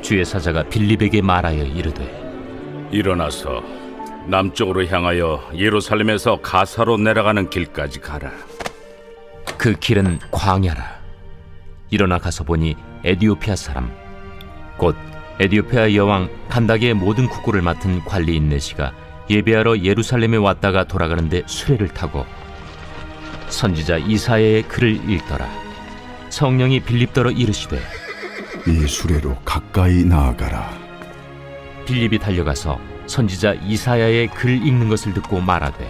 주의 사자가 빌립에게 말하여 이르되 일어나서 남쪽으로 향하여 예루살렘에서 가사로 내려가는 길까지 가라. 그 길은 광야라. 일어나 가서 보니 에디오피아 사람 곧 에디오피아 여왕 간다게의 모든 국고를 맡은 관리인 네시가 예배하러 예루살렘에 왔다가 돌아가는데 수레를 타고 선지자 이사야의 글을 읽더라. 성령이 빌립더러 이르시되 이 수레로 가까이 나아가라. 빌립이 달려가서 선지자 이사야의 글 읽는 것을 듣고 말하되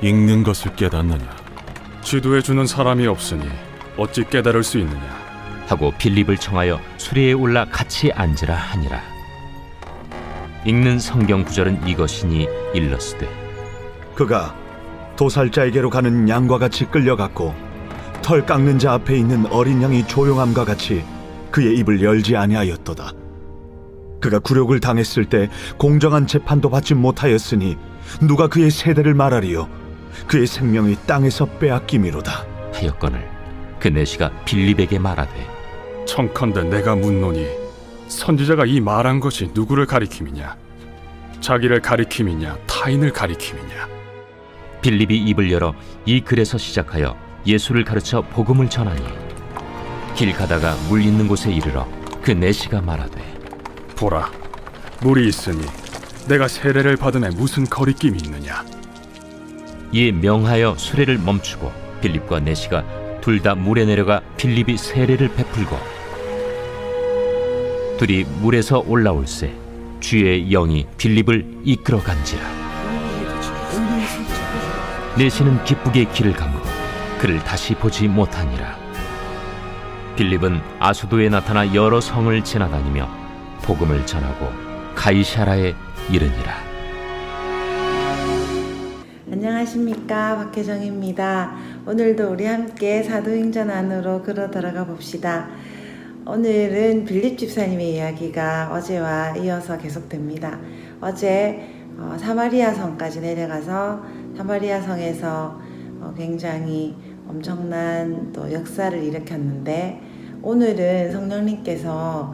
읽는 것을 깨닫느냐? 지도해 주는 사람이 없으니 어찌 깨달을 수 있느냐? 하고 빌립을 청하여 수레에 올라 같이 앉으라 하니라. 읽는 성경 구절은 이것이니 일러스되 그가 도살자에게로 가는 양과 같이 끌려갔고 털 깎는 자 앞에 있는 어린 양이 조용함과 같이 그의 입을 열지 아니하였도다. 그가 굴욕을 당했을 때 공정한 재판도 받지 못하였으니 누가 그의 세대를 말하리요? 그의 생명이 땅에서 빼앗김이로다. 하였거늘 그 내시가 빌립에게 말하되 청컨대 내가 묻노니 선지자가 이 말한 것이 누구를 가리킴이냐? 자기를 가리킴이냐? 타인을 가리킴이냐? 빌립이 입을 열어 이 글에서 시작하여 예수를 가르쳐 복음을 전하니 길 가다가 물 있는 곳에 이르러 그 내시가 말하되 보라, 물이 있으니 내가 세례를 받음에 무슨 거리낌이 있느냐? 이에 명하여 수레를 멈추고 빌립과 내시가 둘 다 물에 내려가 빌립이 세례를 베풀고 둘이 물에서 올라올새 주의 영이 빌립을 이끌어간지라. 내시는 기쁘게 길을 가므로 그를 다시 보지 못하니라. 빌립은 아수도에 나타나 여러 성을 지나다니며 복음을 전하고 가이사라에 이르니라. 안녕하십니까, 박혜정입니다. 오늘도 우리 함께 사도행전 안으로 걸어 들어가 봅시다. 오늘은 빌립 집사님의 이야기가 어제와 이어서 계속됩니다. 어제 사마리아 성까지 내려가서 사마리아 성에서 굉장히 엄청난 또 역사를 일으켰는데, 오늘은 성령님께서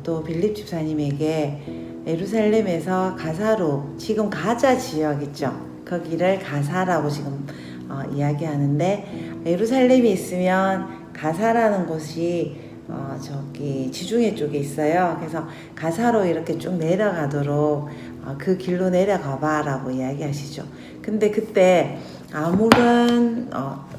또 빌립 집사님에게 예루살렘에서 가사로, 지금 가자 지역 있죠? 거기를 가사라고 지금 이야기하는데, 예루살렘이 있으면 가사라는 곳이 저기 지중해 쪽에 있어요. 그래서 가사로 이렇게 쭉 내려가도록 그 길로 내려가봐 라고 이야기하시죠. 근데 그때 아무런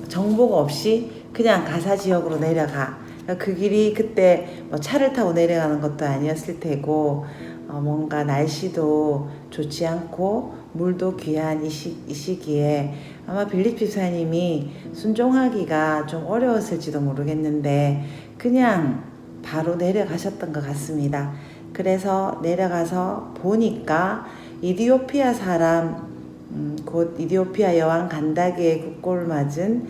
정보가 없이 그냥 가사 지역으로 내려가. 그 길이 그때 뭐 차를 타고 내려가는 것도 아니었을 테고, 뭔가 날씨도 좋지 않고 물도 귀한 이 시기에 아마 빌립 집사님이 순종하기가 좀 어려웠을지도 모르겠는데 그냥 바로 내려가셨던 것 같습니다. 그래서 내려가서 보니까 이디오피아 사람, 곧 이디오피아 여왕 간다게의 국고를 맞은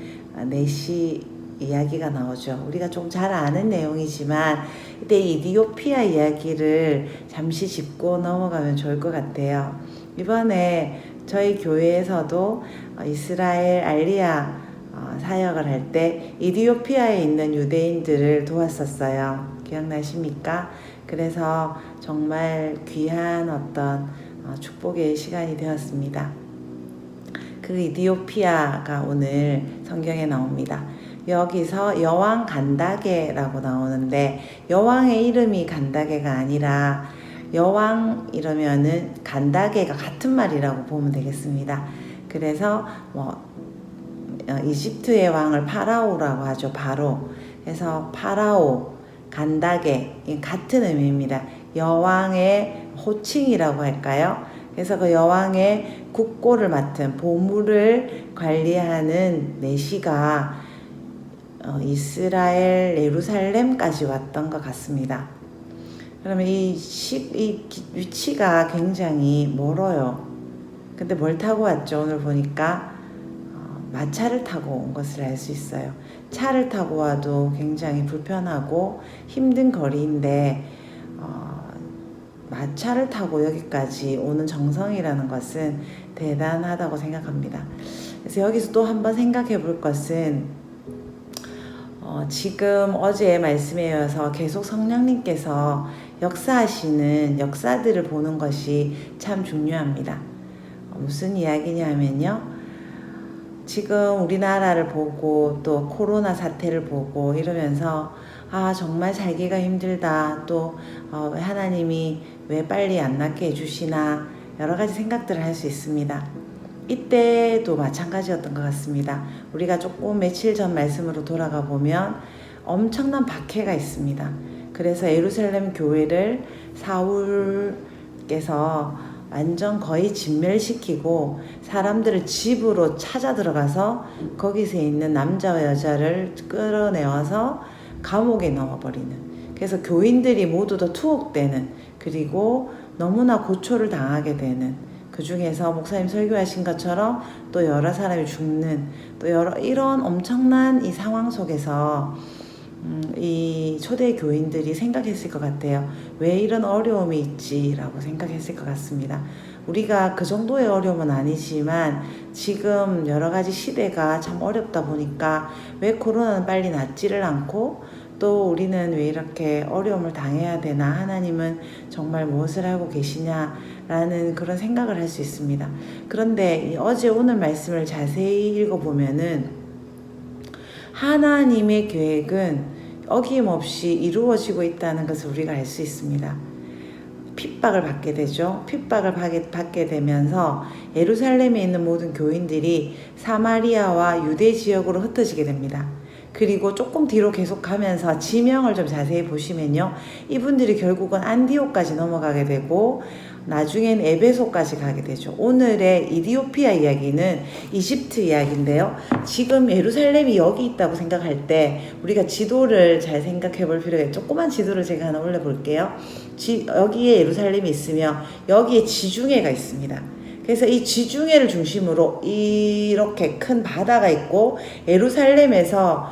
네시 이야기가 나오죠. 우리가 좀 잘 아는 내용이지만 이때 이디오피아 이야기를 잠시 짚고 넘어가면 좋을 것 같아요. 이번에 저희 교회에서도 이스라엘 알리아 사역을 할 때 이디오피아에 있는 유대인들을 도왔었어요. 기억나십니까? 그래서 정말 귀한 어떤 축복의 시간이 되었습니다. 그 이디오피아가 오늘 성경에 나옵니다. 여기서 여왕 간다게라고 나오는데, 여왕의 이름이 간다게가 아니라 여왕 이러면은 간다게가 같은 말이라고 보면 되겠습니다. 그래서 이집트의 왕을 파라오라고 하죠. 바로. 그래서 파라오, 간다게 같은 의미입니다. 여왕의 호칭이라고 할까요? 그래서 그 여왕의 국고를 맡은 보물을 관리하는 내시가 이스라엘 예루살렘까지 왔던 것 같습니다. 그러면 이 위치가 굉장히 멀어요. 근데 뭘 타고 왔죠? 오늘 보니까 마차를 타고 온 것을 알 수 있어요. 차를 타고 와도 굉장히 불편하고 힘든 거리인데 마차를 타고 여기까지 오는 정성이라는 것은 대단하다고 생각합니다. 그래서 여기서 또 한번 생각해 볼 것은 지금 어제의 말씀에 이어서 계속 성령님께서 역사하시는 역사들을 보는 것이 참 중요합니다. 무슨 이야기냐면요. 지금 우리나라를 보고 또 코로나 사태를 보고 이러면서 정말 살기가 힘들다. 또 하나님이 왜 빨리 안 낫게 해주시나 여러 가지 생각들을 할 수 있습니다. 이때도 마찬가지였던 것 같습니다. 우리가 조금 며칠 전 말씀으로 돌아가 보면 엄청난 박해가 있습니다. 그래서 예루살렘 교회를 사울께서 완전 거의 진멸시키고 사람들을 집으로 찾아 들어가서 거기서 있는 남자와 여자를 끌어내와서 감옥에 넣어버리는, 그래서 교인들이 모두 다 투옥되는, 그리고 너무나 고초를 당하게 되는, 그 중에서 목사님 설교하신 것처럼 또 여러 사람이 죽는, 또 이런 엄청난 이 상황 속에서 이 초대 교인들이 생각했을 것 같아요. 왜 이런 어려움이 있지라고 생각했을 것 같습니다. 우리가 그 정도의 어려움은 아니지만 지금 여러 가지 시대가 참 어렵다 보니까 왜 코로나는 빨리 낫지를 않고 또 우리는 왜 이렇게 어려움을 당해야 되나, 하나님은 정말 무엇을 하고 계시냐라는 그런 생각을 할 수 있습니다. 그런데 어제 오늘 말씀을 자세히 읽어보면은 하나님의 계획은 어김없이 이루어지고 있다는 것을 우리가 알 수 있습니다. 핍박을 받게 되죠. 핍박을 받게 되면서 예루살렘에 있는 모든 교인들이 사마리아와 유대 지역으로 흩어지게 됩니다. 그리고 조금 뒤로 계속 가면서 지명을 좀 자세히 보시면요, 이분들이 결국은 안디옥까지 넘어가게 되고 나중엔 에베소까지 가게 되죠. 오늘의 이디오피아 이야기는 이집트 이야기인데요. 지금 예루살렘이 여기 있다고 생각할 때 우리가 지도를 잘 생각해 볼 필요가 있죠. 조그만 지도를 제가 하나 올려볼게요. 여기에 예루살렘이 있으며 여기에 지중해가 있습니다. 그래서 이 지중해를 중심으로 이렇게 큰 바다가 있고, 예루살렘에서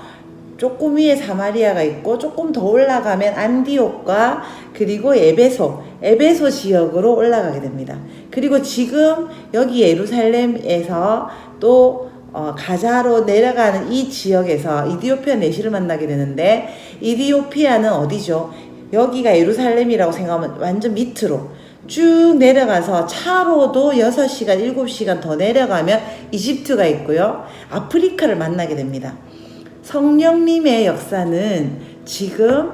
조금 위에 사마리아가 있고, 조금 더 올라가면 안디옥과 그리고 에베소 지역으로 올라가게 됩니다. 그리고 지금 여기 예루살렘에서 또 가자로 내려가는 이 지역에서 이디오피아 내시를 만나게 되는데, 이디오피아는 어디죠? 여기가 예루살렘이라고 생각하면 완전 밑으로 쭉 내려가서 차로도 6시간, 7시간 더 내려가면 이집트가 있고요. 아프리카를 만나게 됩니다. 성령님의 역사는 지금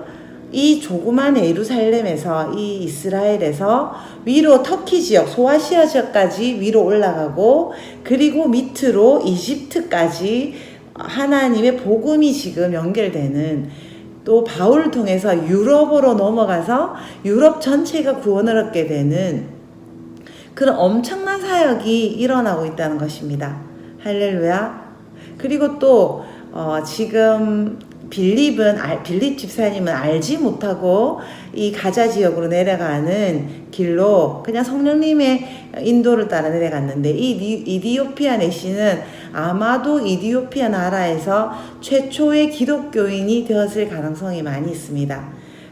이 조그만 예루살렘에서, 이 이스라엘에서 위로 터키 지역, 소아시아 지역까지 위로 올라가고, 그리고 밑으로 이집트까지 하나님의 복음이 지금 연결되는, 또 바울을 통해서 유럽으로 넘어가서 유럽 전체가 구원을 얻게 되는 그런 엄청난 사역이 일어나고 있다는 것입니다. 할렐루야. 그리고 또 지금 빌립 집사님은 알지 못하고 이 가자 지역으로 내려가는 길로 그냥 성령님의 인도를 따라 내려갔는데, 이 이디오피아 내시는 아마도 이디오피아 나라에서 최초의 기독교인이 되었을 가능성이 많이 있습니다.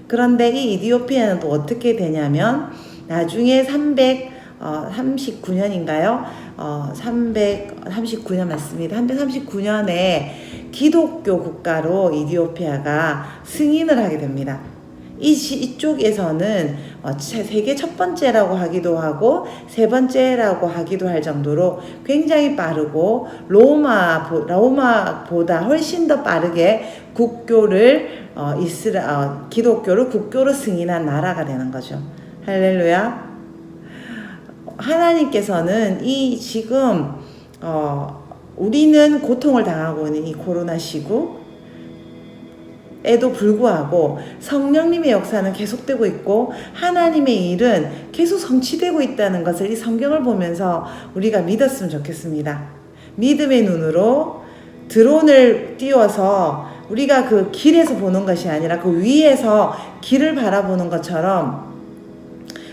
그런데 이 이디오피아는 또 어떻게 되냐면 나중에 339년인가요? 339년 맞습니다. 339년에 기독교 국가로 이디오피아가 승인을 하게 됩니다. 이쪽에서는 세계 첫 번째라고 하기도 하고 세 번째라고 하기도 할 정도로 굉장히 빠르고 로마보다 훨씬 더 빠르게 기독교를 국교로 승인한 나라가 되는 거죠. 할렐루야. 하나님께서는 지금 우리는 고통을 당하고 있는 이 코로나 시국에도 불구하고 성령님의 역사는 계속되고 있고 하나님의 일은 계속 성취되고 있다는 것을 이 성경을 보면서 우리가 믿었으면 좋겠습니다. 믿음의 눈으로 드론을 띄워서 우리가 그 길에서 보는 것이 아니라 그 위에서 길을 바라보는 것처럼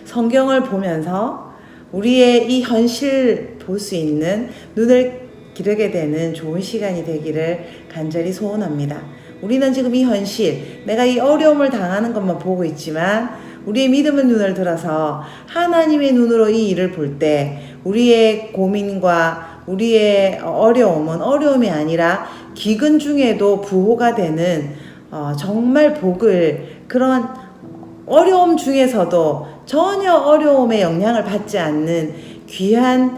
성경을 보면서 우리의 이 현실 볼 수 있는 눈을 기르게 되는 좋은 시간이 되기를 간절히 소원합니다. 우리는 지금 이 현실, 내가 이 어려움을 당하는 것만 보고 있지만 우리의 믿음의 눈을 들어서 하나님의 눈으로 이 일을 볼 때 우리의 고민과 우리의 어려움은 어려움이 아니라 기근 중에도 부호가 되는 정말 복을, 그런 어려움 중에서도 전혀 어려움의 영향을 받지 않는 귀한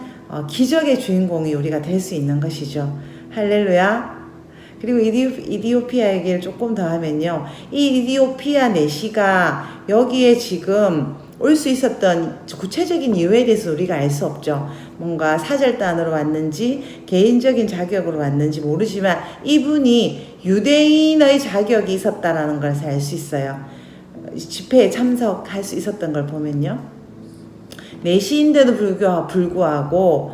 기적의 주인공이 우리가 될 수 있는 것이죠. 할렐루야. 그리고 이디오피아 얘기를 조금 더 하면요. 이 이디오피아 내시가 여기에 지금 올 수 있었던 구체적인 이유에 대해서 우리가 알 수 없죠. 뭔가 사절단으로 왔는지 개인적인 자격으로 왔는지 모르지만 이분이 유대인의 자격이 있었다라는 걸 알 수 있어요. 집회에 참석할 수 있었던 걸 보면요. 내시인데도 불구하고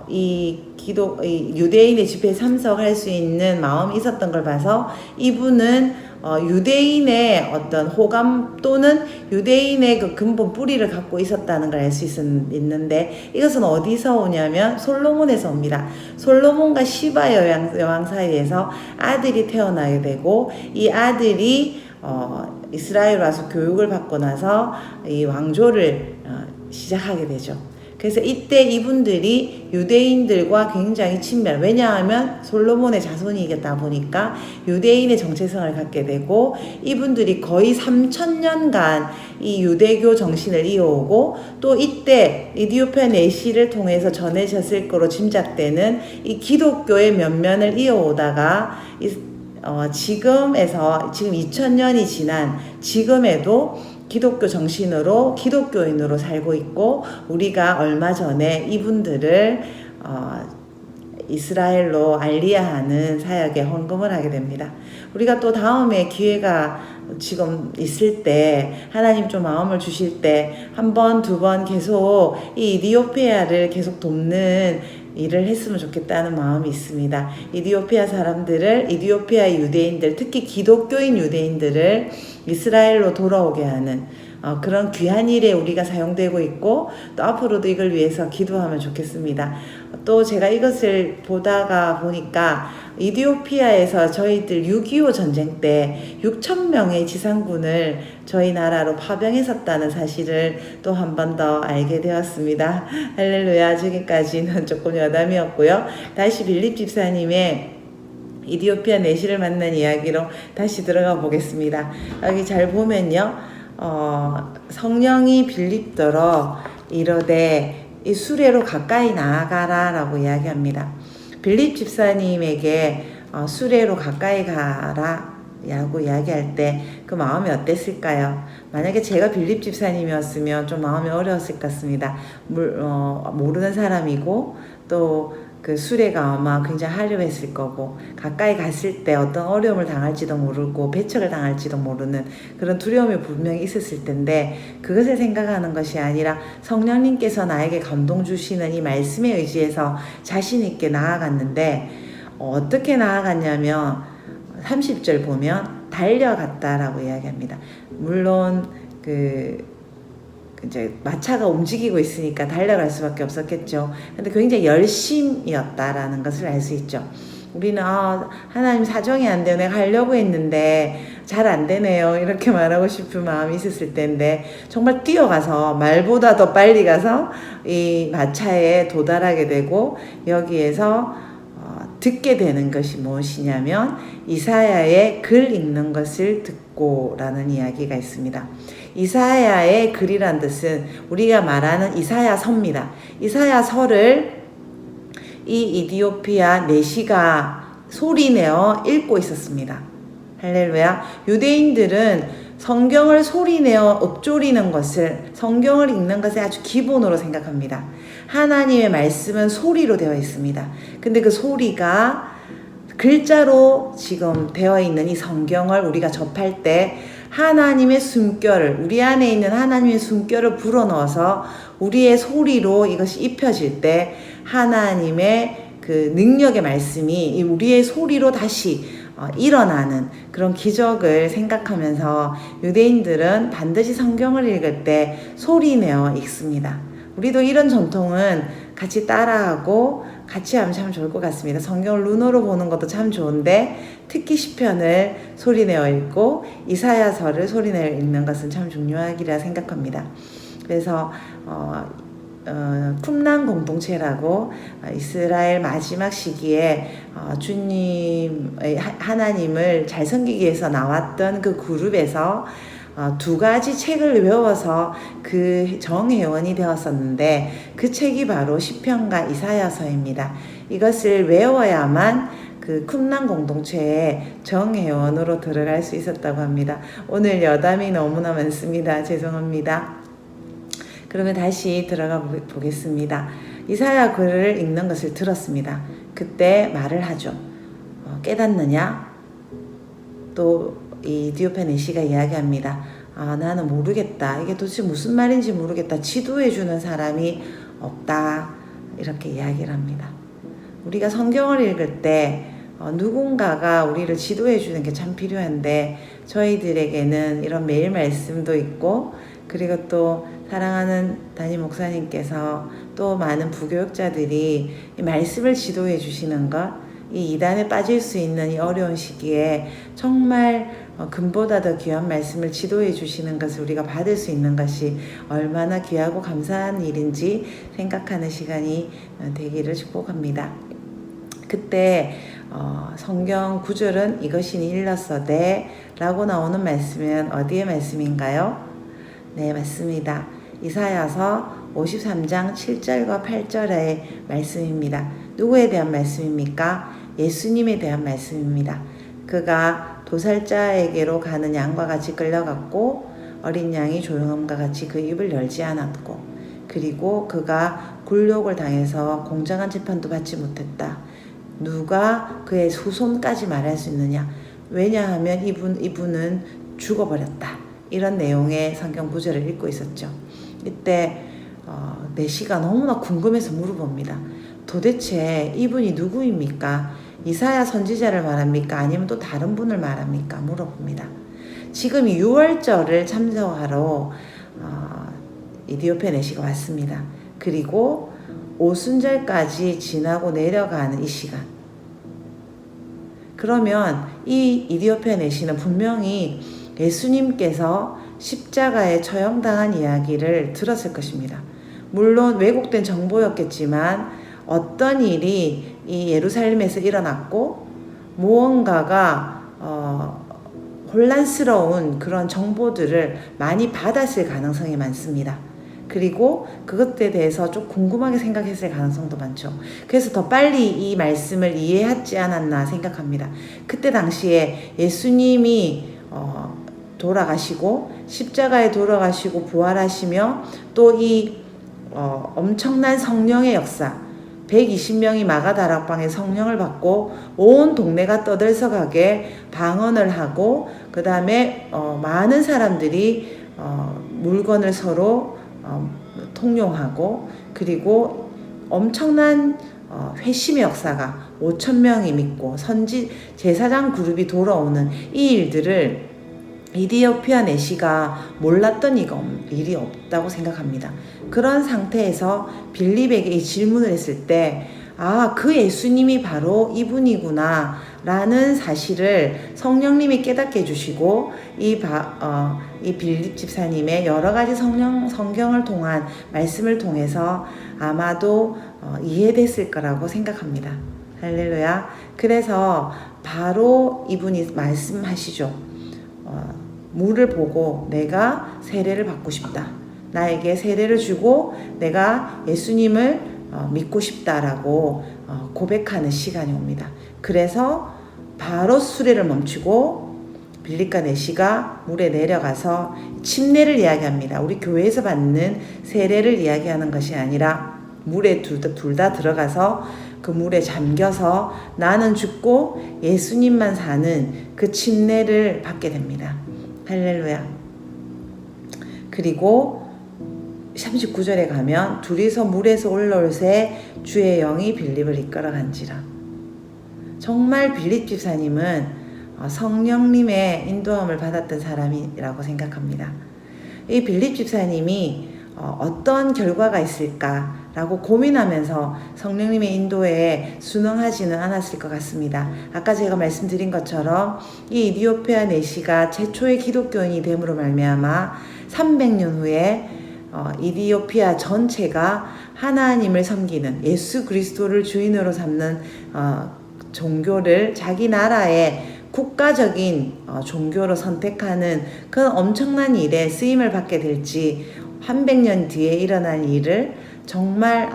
이 유대인의 집회에 참석할 수 있는 마음이 있었던 걸 봐서 이분은 유대인의 어떤 호감 또는 유대인의 그 근본 뿌리를 갖고 있었다는 걸 알 수 있는데 이것은 어디서 오냐면 솔로몬에서 옵니다. 솔로몬과 시바 여왕 사이에서 아들이 태어나게 되고 이 아들이 이스라엘 와서 교육을 받고 나서 이 왕조를 시작하게 되죠. 그래서 이때 이분들이 유대인들과 굉장히 친밀, 왜냐하면 솔로몬의 자손이겠다 보니까 유대인의 정체성을 갖게 되고 이분들이 거의 3,000년간 이 유대교 정신을 이어오고 또 이때 이디오피아 내시를 통해서 전해졌을 거로 짐작되는 이 기독교의 면면을 이어오다가 지금 2000년이 지난 지금에도 기독교 정신으로 기독교인으로 살고 있고 우리가 얼마 전에 이분들을 이스라엘로 알리야하는 사역에 헌금을 하게 됩니다. 우리가 또 다음에 기회가 지금 있을 때 하나님 좀 마음을 주실 때 한 번, 두 번 계속 이 이디오피아를 계속 돕는 일을 했으면 좋겠다는 마음이 있습니다. 이디오피아 유대인들, 특히 기독교인 유대인들을 이스라엘로 돌아오게 하는 그런 귀한 일에 우리가 사용되고 있고 또 앞으로도 이걸 위해서 기도하면 좋겠습니다. 또 제가 이것을 보다가 보니까 이디오피아에서 저희들 6.25 전쟁 때 6,000명의 지상군을 저희 나라로 파병했었다는 사실을 또 한 번 더 알게 되었습니다. 할렐루야. 저기까지는 조금 여담이었고요. 다시 빌립 집사님의 이디오피아 내시를 만난 이야기로 다시 들어가 보겠습니다. 여기 잘 보면요. 성령이 빌립더러 이르되 이 수레로 가까이 나아가라 라고 이야기합니다. 빌립 집사님에게 수레로 가까이 가라 라고 이야기할 때 그 마음이 어땠을까요? 만약에 제가 빌립 집사님이었으면 좀 마음이 어려웠을 것 같습니다. 모르는 사람이고 또 그 수레가 아마 굉장히 하려했을 거고 가까이 갔을 때 어떤 어려움을 당할지도 모르고 배척을 당할지도 모르는 그런 두려움이 분명히 있었을 텐데 그것을 생각하는 것이 아니라 성령님께서 나에게 감동 주시는 이 말씀에 의지해서 자신 있게 나아갔는데 어떻게 나아갔냐면 30절 보면 달려갔다라고 이야기합니다. 물론 이제 마차가 움직이고 있으니까 달려갈 수밖에 없었겠죠. 근데 굉장히 열심이었다라는 것을 알 수 있죠. 우리는 하나님 사정이 안 돼요. 내가 하려고 했는데 잘 안 되네요. 이렇게 말하고 싶은 마음이 있었을 텐데 정말 뛰어가서 말보다 더 빨리 가서 이 마차에 도달하게 되고 여기에서 듣게 되는 것이 무엇이냐면 이사야의 글 읽는 것을 듣고 라는 이야기가 있습니다. 이사야의 글이란 뜻은 우리가 말하는 이사야서입니다. 이사야서를 이 이디오피아 내시가 소리내어 읽고 있었습니다. 할렐루야. 유대인들은 성경을 소리내어 읊조리는 것을 성경을 읽는 것을 아주 기본으로 생각합니다. 하나님의 말씀은 소리로 되어 있습니다. 근데 그 소리가 글자로 지금 되어 있는 이 성경을 우리가 접할 때 하나님의 숨결을 우리 안에 있는 하나님의 숨결을 불어넣어서 우리의 소리로 이것이 입혀질 때 하나님의 그 능력의 말씀이 우리의 소리로 다시 일어나는 그런 기적을 생각하면서 유대인들은 반드시 성경을 읽을 때 소리내어 읽습니다. 우리도 이런 전통은 같이 따라하고 같이 하면 참 좋을 것 같습니다. 성경을 눈으로 보는 것도 참 좋은데 특히 시편을 소리내어 읽고 이사야서를 소리내어 읽는 것은 참 중요하리라 생각합니다. 그래서 쿰란 공동체라고 이스라엘 마지막 시기에 주님의 하나님을 잘 섬기기 위해서 나왔던 그 그룹에서 두 가지 책을 외워서 그 정회원이 되었었는데 그 책이 바로 시편과 이사야서입니다. 이것을 외워야만 그 쿰란 공동체의 정회원으로 들어갈 수 있었다고 합니다. 오늘 여담이 너무나 많습니다. 죄송합니다. 그러면 다시 들어가 보겠습니다. 이사야 글을 읽는 것을 들었습니다. 그때 말을 하죠. 깨닫느냐? 또 이 에디오피아 내시가 이야기합니다. 나는 모르겠다. 이게 도대체 무슨 말인지 모르겠다. 지도해 주는 사람이 없다. 이렇게 이야기를 합니다. 우리가 성경을 읽을 때 누군가가 우리를 지도해 주는 게 참 필요한데 저희들에게는 이런 매일 말씀도 있고 그리고 또 사랑하는 담임 목사님께서 또 많은 부교육자들이 이 말씀을 지도해 주시는 것, 이 이단에 빠질 수 있는 이 어려운 시기에 정말 금보다 더 귀한 말씀을 지도해 주시는 것을 우리가 받을 수 있는 것이 얼마나 귀하고 감사한 일인지 생각하는 시간이 되기를 축복합니다. 그때 성경 구절은 이것이니 일렀어되 라고 나오는 말씀은 어디의 말씀인가요? 네, 맞습니다. 이사야서 53장 7절과 8절의 말씀입니다. 누구에 대한 말씀입니까? 예수님에 대한 말씀입니다. 그가 도살자에게로 가는 양과 같이 끌려갔고 어린 양이 조용함과 같이 그 입을 열지 않았고 그리고 그가 굴욕을 당해서 공정한 재판도 받지 못했다. 누가 그의 후손까지 말할 수 있느냐? 왜냐하면 이분은 죽어버렸다. 이런 내용의 성경 구절을 읽고 있었죠. 이때 내시가 너무나 궁금해서 물어봅니다. 도대체 이분이 누구입니까? 이사야 선지자를 말합니까? 아니면 또 다른 분을 말합니까? 물어봅니다. 지금 6월절을 참석하러 에디오피아 내시가 왔습니다. 그리고 오순절까지 지나고 내려가는 이 시간. 그러면 이 에디오피아 내시는 분명히 예수님께서 십자가에 처형당한 이야기를 들었을 것입니다. 물론 왜곡된 정보였겠지만 어떤 일이 이 예루살렘에서 일어났고 무언가가 혼란스러운 그런 정보들을 많이 받았을 가능성이 많습니다. 그리고 그것에 대해서 좀 궁금하게 생각했을 가능성도 많죠. 그래서 더 빨리 이 말씀을 이해하지 않았나 생각합니다. 그때 당시에 예수님이 돌아가시고 십자가에 돌아가시고 부활하시며 또 이 엄청난 성령의 역사 120명이 마가다락방에 성령을 받고 온 동네가 떠들썩하게 방언을 하고 그 다음에 많은 사람들이 물건을 서로 통용하고 그리고 엄청난 회심의 역사가 5,000명이 믿고 제사장 그룹이 돌아오는 이 일들을 에디오피아 내시가 몰랐던 일이 없다고 생각합니다. 그런 상태에서 빌립에게 이 질문을 했을 때 그 예수님이 바로 이분이구나 라는 사실을 성령님이 깨닫게 해주시고 이 빌립 집사님의 여러 가지 성경을 통한 말씀을 통해서 아마도 이해됐을 거라고 생각합니다. 할렐루야. 그래서 바로 이분이 말씀하시죠. 물을 보고 내가 세례를 받고 싶다. 나에게 세례를 주고 내가 예수님을 믿고 싶다라고 고백하는 시간이 옵니다. 그래서 바로 수레를 멈추고 빌립과 내시가 물에 내려가서 침례를 이야기합니다. 우리 교회에서 받는 세례를 이야기하는 것이 아니라 물에 둘 다 들어가서 그 물에 잠겨서 나는 죽고 예수님만 사는 그 침례를 받게 됩니다. 할렐루야. 그리고 39절에 가면 둘이서 물에서 올라올새 주의 영이 빌립을 이끌어간지라. 정말 빌립 집사님은 성령님의 인도함을 받았던 사람이라고 생각합니다. 이 빌립 집사님이 어떤 결과가 있을까라고 고민하면서 성령님의 인도에 순응하지는 않았을 것 같습니다. 아까 제가 말씀드린 것처럼 이 에디오피아 내시가 최초의 기독교인이 됨으로 말미암아 300년 후에 에디오피아 전체가 하나님을 섬기는 예수 그리스도를 주인으로 삼는 종교를 자기 나라의 국가적인 종교로 선택하는 그런 엄청난 일에 쓰임을 받게 될지, 한 100년 뒤에 일어날 일을 정말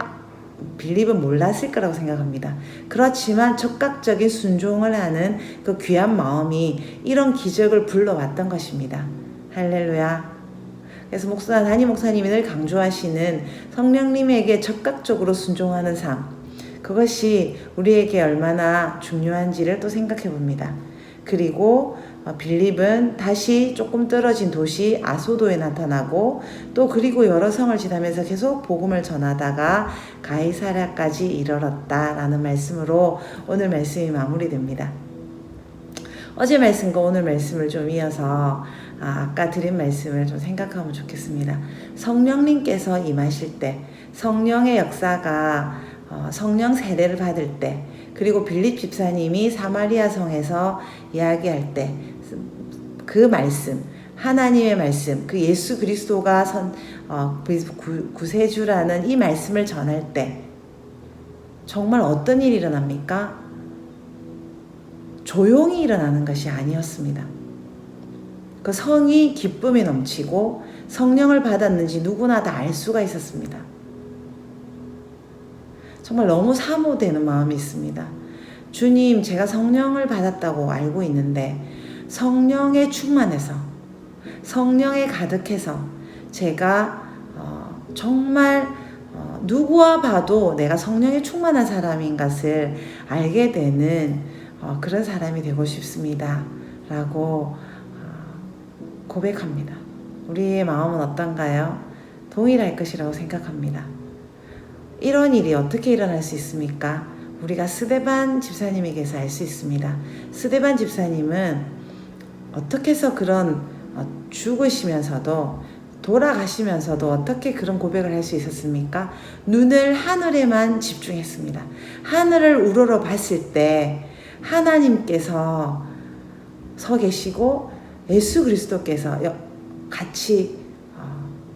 빌립은 몰랐을 거라고 생각합니다. 그렇지만 적극적인 순종을 하는 그 귀한 마음이 이런 기적을 불러왔던 것입니다. 할렐루야. 그래서 담임 목사님이 늘 강조하시는 성령님에게 적극적으로 순종하는 삶, 그것이 우리에게 얼마나 중요한지를 또 생각해 봅니다. 그리고 빌립은 다시 조금 떨어진 도시 아소도에 나타나고, 또 그리고 여러 성을 지나면서 계속 복음을 전하다가 가이사랴까지 이르렀다라는 말씀으로 오늘 말씀이 마무리됩니다. 어제 말씀과 오늘 말씀을 좀 이어서 아까 드린 말씀을 좀 생각하면 좋겠습니다. 성령님께서 임하실 때, 성령의 역사가 성령 세례를 받을 때, 그리고 빌립 집사님이 사마리아 성에서 이야기할 때, 그 말씀, 하나님의 말씀, 그 예수 그리스도가 구세주라는 이 말씀을 전할 때 정말 어떤 일이 일어납니까? 조용히 일어나는 것이 아니었습니다. 그 성이 기쁨이 넘치고 성령을 받았는지 누구나 다 알 수가 있었습니다. 정말 너무 사모되는 마음이 있습니다. 주님, 제가 성령을 받았다고 알고 있는데 성령에 충만해서, 성령에 가득해서 제가 정말 누구와 봐도 내가 성령에 충만한 사람인 것을 알게 되는 그런 사람이 되고 싶습니다 라고 고백합니다. 우리의 마음은 어떤가요? 동일할 것이라고 생각합니다. 이런 일이 어떻게 일어날 수 있습니까? 우리가 스데반 집사님에게서 알 수 있습니다. 스데반 집사님은 어떻게 해서 그런 죽으시면서도, 돌아가시면서도 어떻게 그런 고백을 할 수 있었습니까? 눈을 하늘에만 집중했습니다. 하늘을 우러러 봤을 때 하나님께서 서 계시고 예수 그리스도께서 같이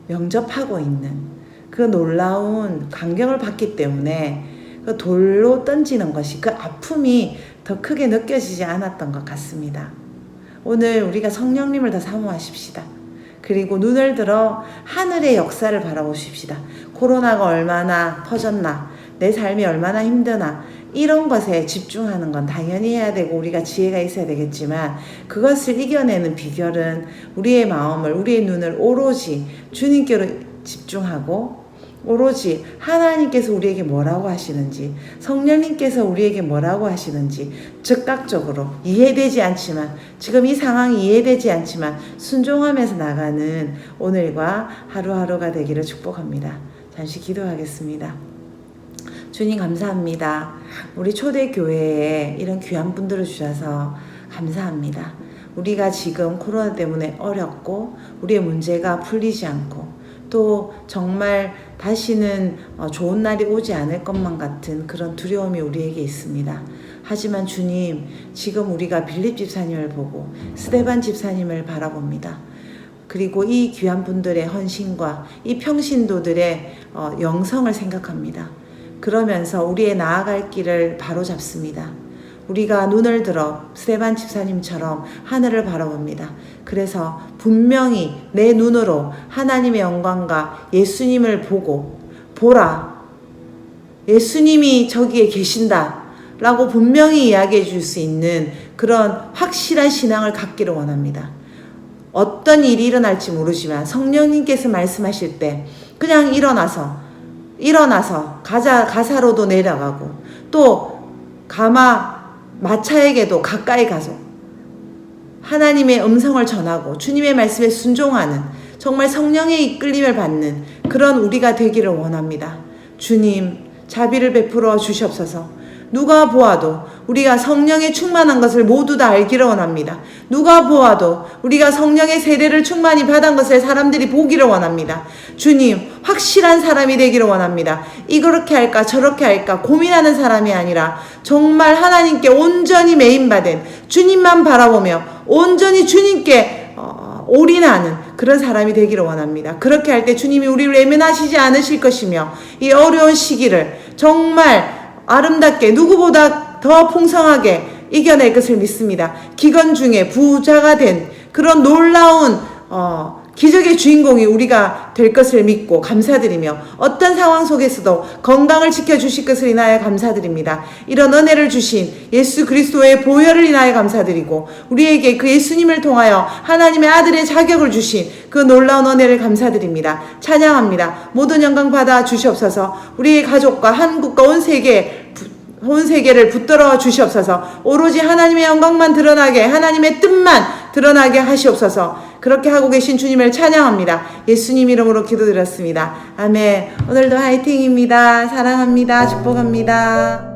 영접하고 있는 그 놀라운 광경을 봤기 때문에 그 돌로 던지는 것이, 그 아픔이 더 크게 느껴지지 않았던 것 같습니다. 오늘 우리가 성령님을 더 사모하십시다. 그리고 눈을 들어 하늘의 역사를 바라보십시다. 코로나가 얼마나 퍼졌나, 내 삶이 얼마나 힘드나, 이런 것에 집중하는 건 당연히 해야 되고 우리가 지혜가 있어야 되겠지만, 그것을 이겨내는 비결은 우리의 마음을, 우리의 눈을 오로지 주님께로 집중하고, 오로지 하나님께서 우리에게 뭐라고 하시는지, 성령님께서 우리에게 뭐라고 하시는지 즉각적으로 이해되지 않지만, 지금 이 상황이 이해되지 않지만 순종하면서 나가는 오늘과 하루하루가 되기를 축복합니다. 잠시 기도하겠습니다. 주님 감사합니다. 우리 초대교회에 이런 귀한 분들을 주셔서 감사합니다. 우리가 지금 코로나 때문에 어렵고 우리의 문제가 풀리지 않고 또 정말 다시는 좋은 날이 오지 않을 것만 같은 그런 두려움이 우리에게 있습니다. 하지만 주님, 지금 우리가 빌립 집사님을 보고 스데반 집사님을 바라봅니다. 그리고 이 귀한 분들의 헌신과 이 평신도들의 영성을 생각합니다. 그러면서 우리의 나아갈 길을 바로잡습니다. 우리가 눈을 들어 스데반 집사님처럼 하늘을 바라봅니다. 그래서 분명히 내 눈으로 하나님의 영광과 예수님을 보고, 보라, 예수님이 저기에 계신다 라고 분명히 이야기해 줄 수 있는 그런 확실한 신앙을 갖기를 원합니다. 어떤 일이 일어날지 모르지만 성령님께서 말씀하실 때 그냥 일어나서 가사로도 내려가고, 또 마차에게도 가까이 가서 하나님의 음성을 전하고 주님의 말씀에 순종하는, 정말 성령의 이끌림을 받는 그런 우리가 되기를 원합니다. 주님, 자비를 베풀어 주시옵소서. 누가 보아도 우리가 성령에 충만한 것을 모두 다 알기를 원합니다. 누가 보아도 우리가 성령의 세례를 충만히 받은 것을 사람들이 보기를 원합니다. 주님, 확실한 사람이 되기를 원합니다. 이렇게 할까 저렇게 할까 고민하는 사람이 아니라 정말 하나님께 온전히 매인받은, 주님만 바라보며 온전히 주님께 올인하는 그런 사람이 되기를 원합니다. 그렇게 할 때 주님이 우리를 외면하시지 않으실 것이며, 이 어려운 시기를 정말 아름답게 누구보다 더 풍성하게 이겨낼 것을 믿습니다. 기근 중에 부자가 된 그런 놀라운 기적의 주인공이 우리가 될 것을 믿고 감사드리며 어떤 상황 속에서도 건강을 지켜주실 것을 인하여 감사드립니다. 이런 은혜를 주신 예수 그리스도의 보혈을 인하여 감사드리고 우리에게 그 예수님을 통하여 하나님의 아들의 자격을 주신 그 놀라운 은혜를 감사드립니다. 찬양합니다. 모든 영광 받아 주시옵소서. 우리의 가족과 한국과 온 세계를 붙들어 주시옵소서. 오로지 하나님의 영광만 드러나게, 하나님의 뜻만 드러나게 하시옵소서. 그렇게 하고 계신 주님을 찬양합니다. 예수님 이름으로 기도드렸습니다. 아멘. 오늘도 화이팅입니다. 사랑합니다. 축복합니다.